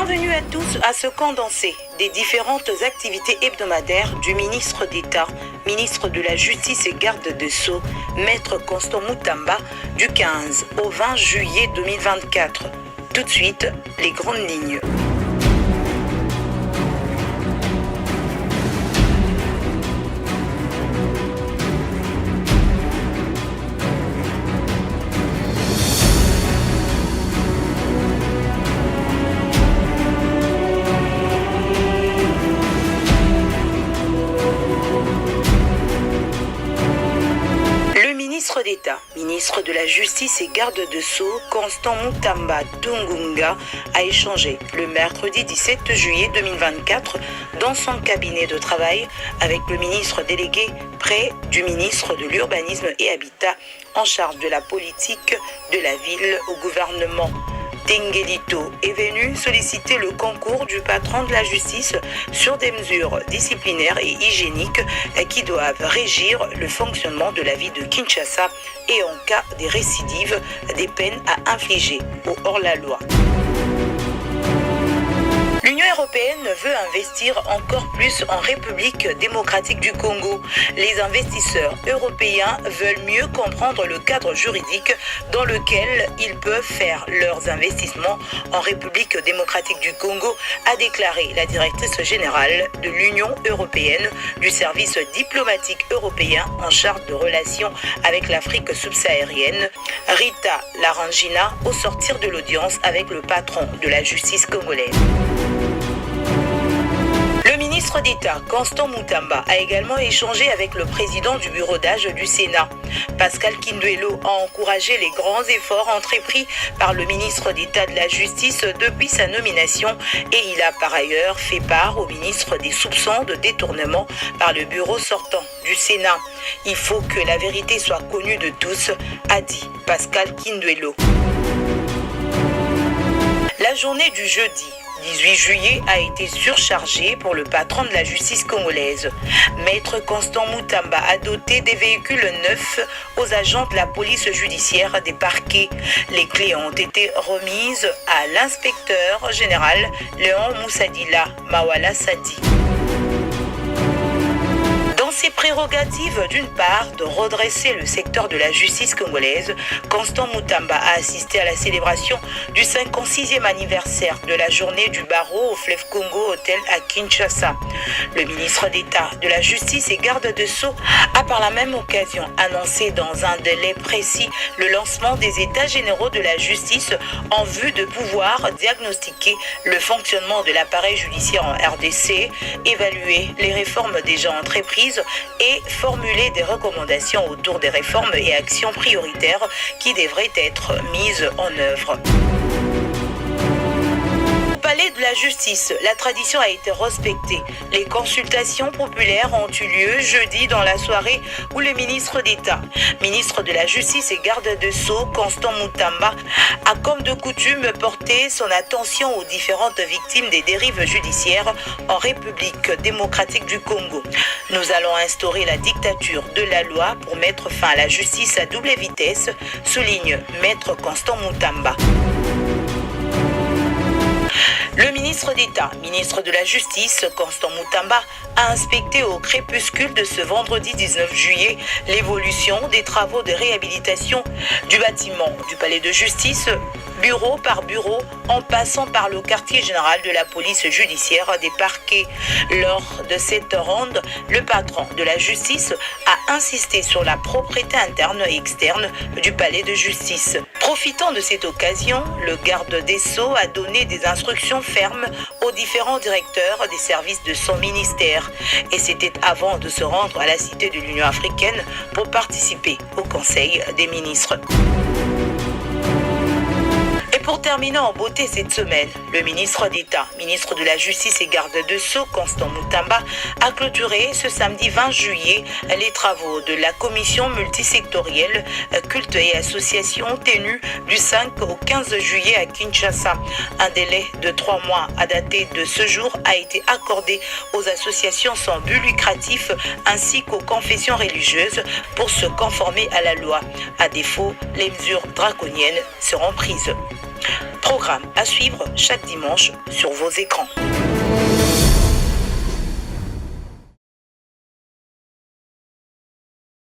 Bienvenue à tous à ce condensé des différentes activités hebdomadaires du ministre d'État, ministre de la Justice et garde des Sceaux, Maître Constant Mutamba, du 15 au 20 juillet 2024. Tout de suite, les grandes lignes. Ministre d'État, ministre de la Justice et garde des Sceaux, Constant Mutamba Tungunga, a échangé le mercredi 17 juillet 2024 dans son cabinet de travail avec le ministre délégué près du ministre de l'Urbanisme et Habitat en charge de la politique de la ville au gouvernement. Tengelito est venu solliciter le concours du patron de la justice sur des mesures disciplinaires et hygiéniques qui doivent régir le fonctionnement de la vie de Kinshasa et en cas de récidive, des peines à infliger au hors-la-loi. L'Union européenne veut investir encore plus en République démocratique du Congo. Les investisseurs européens veulent mieux comprendre le cadre juridique dans lequel ils peuvent faire leurs investissements en République démocratique du Congo, a déclaré la directrice générale de l'Union européenne du service diplomatique européen en charge de relations avec l'Afrique subsaharienne, Rita Larangina, au sortir de l'audience avec le patron de la justice congolaise. Le ministre d'État, Constant Mutamba, a également échangé avec le président du bureau d'âge du Sénat. Pascal Kinduelo a encouragé les grands efforts entrepris par le ministre d'État de la Justice depuis sa nomination et il a par ailleurs fait part au ministre des soupçons de détournement par le bureau sortant du Sénat. Il faut que la vérité soit connue de tous, a dit Pascal Kinduelo. La journée du jeudi 18 juillet a été surchargée pour le patron de la justice congolaise. Maître Constant Mutamba a doté des véhicules neufs aux agents de la police judiciaire des parquets. Les clés ont été remises à l'inspecteur général Léon Moussadila Mawala Sadi. Dans ses prérogatives, d'une part, de redresser le secteur de la justice congolaise, Constant Mutamba a assisté à la célébration du 56e anniversaire de la journée du barreau au fleuve Congo Hôtel à Kinshasa. Le ministre d'État de la Justice et garde des Sceaux a par la même occasion annoncé dans un délai précis le lancement des états généraux de la justice en vue de pouvoir diagnostiquer le fonctionnement de l'appareil judiciaire en RDC, évaluer les réformes déjà entreprises et formuler des recommandations autour des réformes et actions prioritaires qui devraient être mises en œuvre. Palais de la justice, la tradition a été respectée. Les consultations populaires ont eu lieu jeudi dans la soirée où le ministre d'État, ministre de la Justice et garde des Sceaux, Constant Mutamba, a comme de coutume porté son attention aux différentes victimes des dérives judiciaires en République démocratique du Congo. Nous allons instaurer la dictature de la loi pour mettre fin à la justice à double vitesse, souligne Maître Constant Mutamba. Le ministre d'État, ministre de la Justice, Constant Mutamba, a inspecté au crépuscule de ce vendredi 19 juillet l'évolution des travaux de réhabilitation du bâtiment du Palais de Justice, bureau par bureau, en passant par le quartier général de la police judiciaire des parquets. Lors de cette ronde, le patron de la justice a insisté sur la propreté interne et externe du palais de justice. Profitant de cette occasion, le garde des Sceaux a donné des instructions fermes aux différents directeurs des services de son ministère. Et c'était avant de se rendre à la Cité de l'Union africaine pour participer au Conseil des ministres. Pour terminer en beauté cette semaine, le ministre d'État, ministre de la Justice et garde des Sceaux, Constant Mutamba, a clôturé ce samedi 20 juillet les travaux de la commission multisectorielle culte et associations tenue du 5 au 15 juillet à Kinshasa. Un délai de 3 mois à dater de ce jour a été accordé aux associations sans but lucratif ainsi qu'aux confessions religieuses pour se conformer à la loi. À défaut, les mesures draconiennes seront prises. Programme à suivre chaque dimanche sur vos écrans.